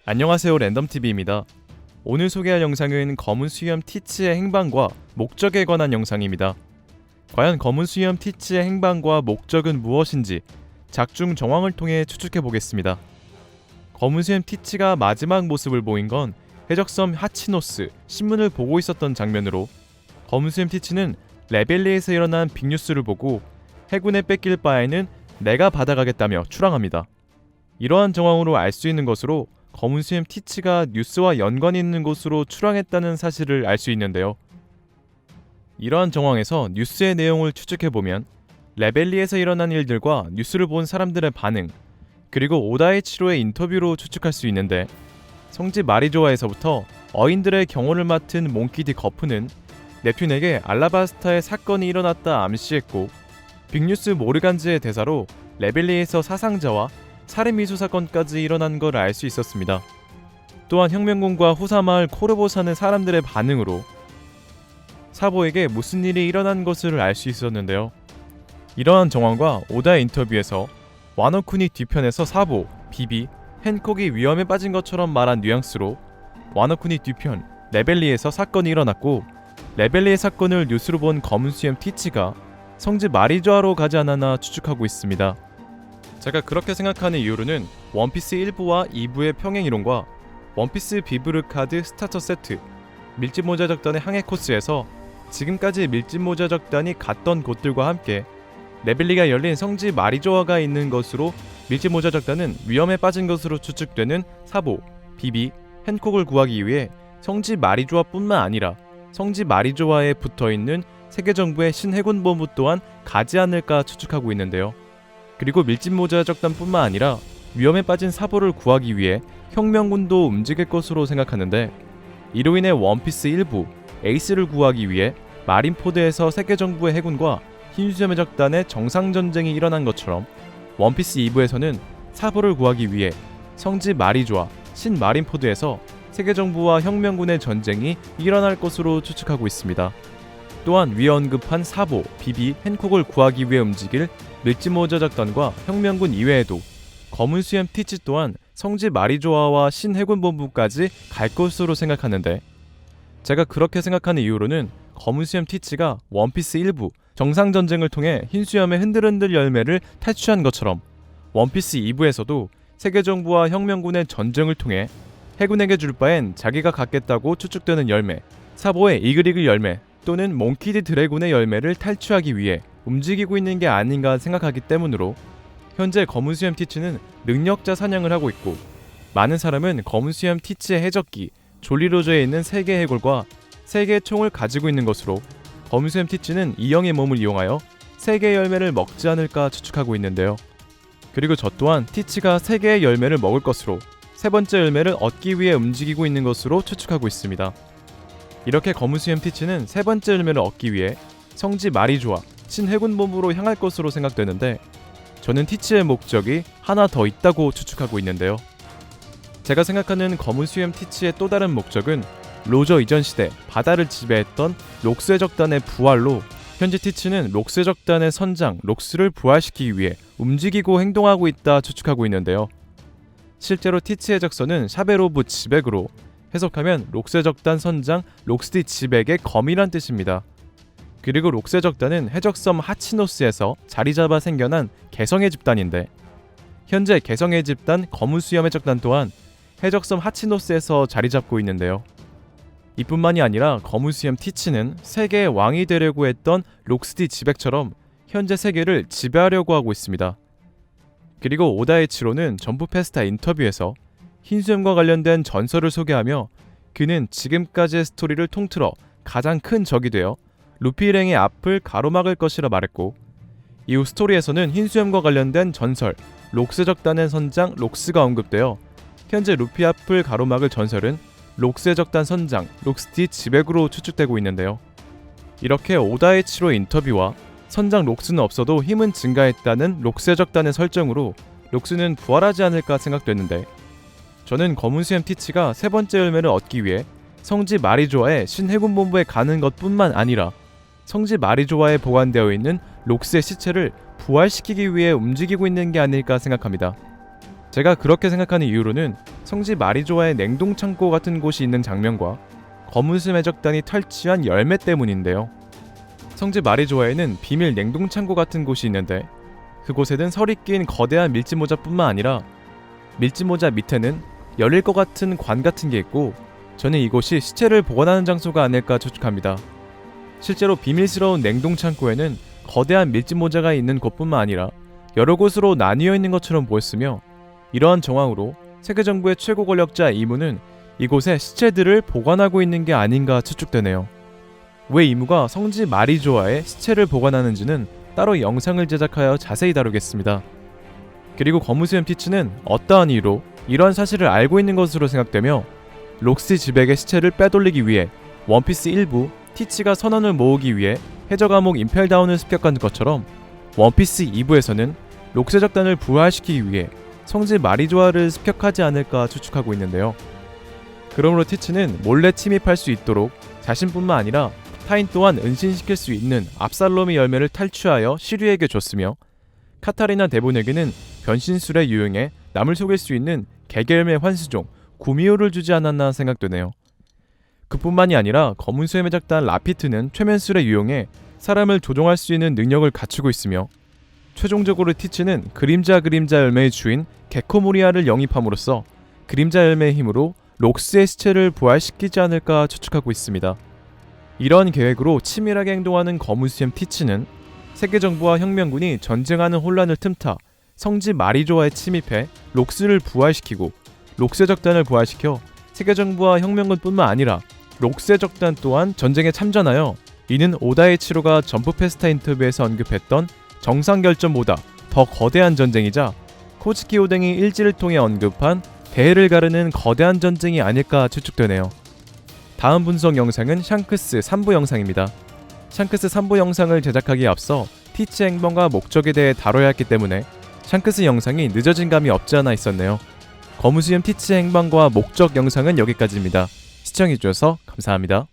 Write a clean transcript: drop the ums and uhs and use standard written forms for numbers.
안녕하세요, 랜덤TV입니다. 오늘 소개할 영상은 검은 수염 티치의 행방과 목적에 관한 영상입니다. 과연 검은 수염 티치의 행방과 목적은 무엇인지 작중 정황을 통해 추측해보겠습니다. 검은 수염 티치가 마지막 모습을 보인 건 해적섬 하치노스 신문을 보고 있었던 장면으로, 검은 수염 티치는 레벨리에서 일어난 빅뉴스를 보고 해군에 뺏길 바에는 내가 받아가겠다며 출항합니다. 이러한 정황으로 알 수 있는 것으로 검은 수염 티치가 뉴스와 연관이 있는 곳으로 출항했다는 사실을 알 수 있는데요. 이러한 정황에서 뉴스의 내용을 추측해보면 레벨리에서 일어난 일들과 뉴스를 본 사람들의 반응, 그리고 오다이치로의 인터뷰로 추측할 수 있는데, 성지 마리조아에서부터 어인들의 경호를 맡은 몽키디 거프는 네튠에게 알라바스타의 사건이 일어났다 암시했고, 빅뉴스 모르간즈의 대사로 레벨리에서 사상자와 살인미수 사건까지 일어난 걸 알 수 있었습니다. 또한 혁명군과 후사마을 코르보 사는 사람들의 반응으로 사보에게 무슨 일이 일어난 것을 알 수 있었는데요. 이러한 정황과 오다의 인터뷰에서 와노쿠니 뒤편에서 사보, 비비, 헨콕이 위험에 빠진 것처럼 말한 뉘앙스로 와노쿠니 뒤편, 레벨리에서 사건이 일어났고, 레벨리의 사건을 뉴스로 본 검은 수염 티치가 성지 마리조아로 가지 않았나 추측하고 있습니다. 제가 그렇게 생각하는 이유로는 원피스 1부와 2부의 평행이론과 원피스 비브르 카드 스타터 세트, 밀짚모자 적단의 항해 코스에서 지금까지 밀짚모자 적단이 갔던 곳들과 함께 레벨리가 열린 성지 마리조아가 있는 것으로 밀짚모자 적단은 위험에 빠진 것으로 추측되는 사보, 비비, 헨콕을 구하기 위해 성지 마리조아뿐만 아니라 성지 마리조아에 붙어있는 세계정부의 신해군본부 또한 가지 않을까 추측하고 있는데요. 그리고 밀짚모자 적단뿐만 아니라 위험에 빠진 사보를 구하기 위해 혁명군도 움직일 것으로 생각하는데, 이로 인해 원피스 1부 에이스를 구하기 위해 마린포드에서 세계정부의 해군과 흰수염의 적단의 정상전쟁이 일어난 것처럼 원피스 2부에서는 사보를 구하기 위해 성지 마리조아, 신마린포드에서 세계정부와 혁명군의 전쟁이 일어날 것으로 추측하고 있습니다. 또한 위에 언급한 사보, 비비, 헨콕을 구하기 위해 움직일 밀짚모자 적단과 혁명군 이외에도 검은 수염 티치 또한 성지 마리조아와 신해군본부까지 갈 것으로 생각하는데, 제가 그렇게 생각하는 이유로는 검은 수염 티치가 원피스 1부 정상전쟁을 통해 흰수염의 흔들흔들 열매를 탈취한 것처럼 원피스 2부에서도 세계정부와 혁명군의 전쟁을 통해 해군에게 줄 바엔 자기가 갖겠다고 추측되는 열매, 사보의 이글이글 열매 또는 몽키디 드래곤의 열매를 탈취하기 위해 움직이고 있는 게 아닌가 생각하기 때문으로, 현재 검은 수염 티치는 능력자 사냥을 하고 있고, 많은 사람은 검은 수염 티치의 해적기 졸리로저에 있는 세계 해골과 세계의 총을 가지고 있는 것으로 검은 수염 티치는 이영의 몸을 이용하여 세계의 열매를 먹지 않을까 추측하고 있는데요. 그리고 저 또한 티치가 세계의 열매를 먹을 것으로 세 번째 열매를 얻기 위해 움직이고 있는 것으로 추측하고 있습니다. 이렇게 검은 수염 티치는 세 번째 열매를 얻기 위해 성지 마리조아, 신해군본부로 향할 것으로 생각되는데, 저는 티치의 목적이 하나 더 있다고 추측하고 있는데요. 제가 생각하는 검은 수염 티치의 또 다른 목적은 로저 이전 시대 바다를 지배했던 록스의 적단의 부활로, 현재 티치는 록스의 적단의 선장 록스를 부활시키기 위해 움직이고 행동하고 있다 추측하고 있는데요. 실제로 티치의 적선은 샤베로브 지백으로 해석하면 록스의 적단 선장 록스디 지백의 검이란 뜻입니다. 그리고 록스의 적단은 해적섬 하치노스에서 자리잡아 생겨난 개성의 집단인데, 현재 개성의 집단 검은 수염의 적단 또한 해적섬 하치노스에서 자리잡고 있는데요. 이뿐만이 아니라 검은 수염 티치는 세계의 왕이 되려고 했던 록스디 지백처럼 현재 세계를 지배하려고 하고 있습니다. 그리고 오다이치로는 점프 페스타 인터뷰에서 흰수염과 관련된 전설을 소개하며 그는 지금까지의 스토리를 통틀어 가장 큰 적이 되어 루피 일행의 앞을 가로막을 것이라 말했고, 이후 스토리에서는 흰수염과 관련된 전설 록스 적단의 선장 록스가 언급되어 현재 루피 앞을 가로막을 전설은 록스의 적단 선장 록스디 지백으로 추측되고 있는데요. 이렇게 오다이치로 인터뷰와 선장 록스는 없어도 힘은 증가했다는 록스의 적단의 설정으로 록스는 부활하지 않을까 생각되는데, 저는 검은 수염 티치가 세 번째 열매를 얻기 위해 성지 마리조아의 신해군본부에 가는 것뿐만 아니라 성지 마리조아에 보관되어 있는 록스의 시체를 부활시키기 위해 움직이고 있는 게 아닐까 생각합니다. 제가 그렇게 생각하는 이유로는 성지 마리조아의 냉동 창고 같은 곳이 있는 장면과 검은수염 해적단이 탈취한 열매 때문인데요. 성지 마리조아에는 비밀 냉동 창고 같은 곳이 있는데 그곳에는 설이 낀 거대한 밀짚모자뿐만 아니라 밀짚모자 밑에는 열릴 것 같은 관 같은 게 있고 저는 이곳이 시체를 보관하는 장소가 아닐까 추측합니다. 실제로 비밀스러운 냉동 창고에는 거대한 밀짚모자가 있는 곳뿐만 아니라 여러 곳으로 나뉘어 있는 것처럼 보였으며 이러한 정황으로 세계 정부의 최고 권력자 이무는 이곳에 시체들을 보관하고 있는 게 아닌가 추측되네요. 왜 이무가 성지 마리조아에 시체를 보관하는지는 따로 영상을 제작하여 자세히 다루겠습니다. 그리고 검은수염 티츠는 어떠한 이유로 이러한 사실을 알고 있는 것으로 생각되며 록시 지백의 시체를 빼돌리기 위해 원피스 1부 티츠가 선원을 모으기 위해 해적 감옥 임펠다운을 습격한 것처럼 원피스 2부에서는 록시 해적단을 부활시키기 위해 성지 마리조아를 습격하지 않을까 추측하고 있는데요. 그러므로 티츠는 몰래 침입할 수 있도록 자신뿐만 아니라 타인 또한 은신시킬 수 있는 압살롬의 열매를 탈취하여 시류에게 줬으며 카타리나 대본에게는 변신술에 유용해 남을 속일 수 있는 개개열매 환수종 구미호를 주지 않았나 생각되네요. 그뿐만이 아니라 검은수염 해적단 라피트는 최면술에 유용해 사람을 조종할 수 있는 능력을 갖추고 있으며 최종적으로 티츠는 그림자 열매의 주인 게코모리아를 영입함으로써 그림자 열매의 힘으로 록스의 시체를 부활시키지 않을까 추측하고 있습니다. 이러한 계획으로 치밀하게 행동하는 검은수염 티츠는 세계정부와 혁명군이 전쟁하는 혼란을 틈타 성지 마리조아에 침입해 록스를 부활시키고 록스 적단을 부활시켜 세계정부와 혁명군뿐만 아니라 록스 적단 또한 전쟁에 참전하여 이는 오다이치로가 점프 페스타 인터뷰에서 언급했던 정상결전보다 더 거대한 전쟁이자 코츠키 오뎅이 일지를 통해 언급한 대해를 가르는 거대한 전쟁이 아닐까 추측되네요. 다음 분석 영상은 샹크스 3부 영상입니다. 샹크스 3부 영상을 제작하기에 앞서 티츠 행방과 목적에 대해 다뤄야 했기 때문에 샹크스 영상이 늦어진 감이 없지 않아 있었네요. 검은수염 티츠 행방과 목적 영상은 여기까지입니다. 시청해주셔서 감사합니다.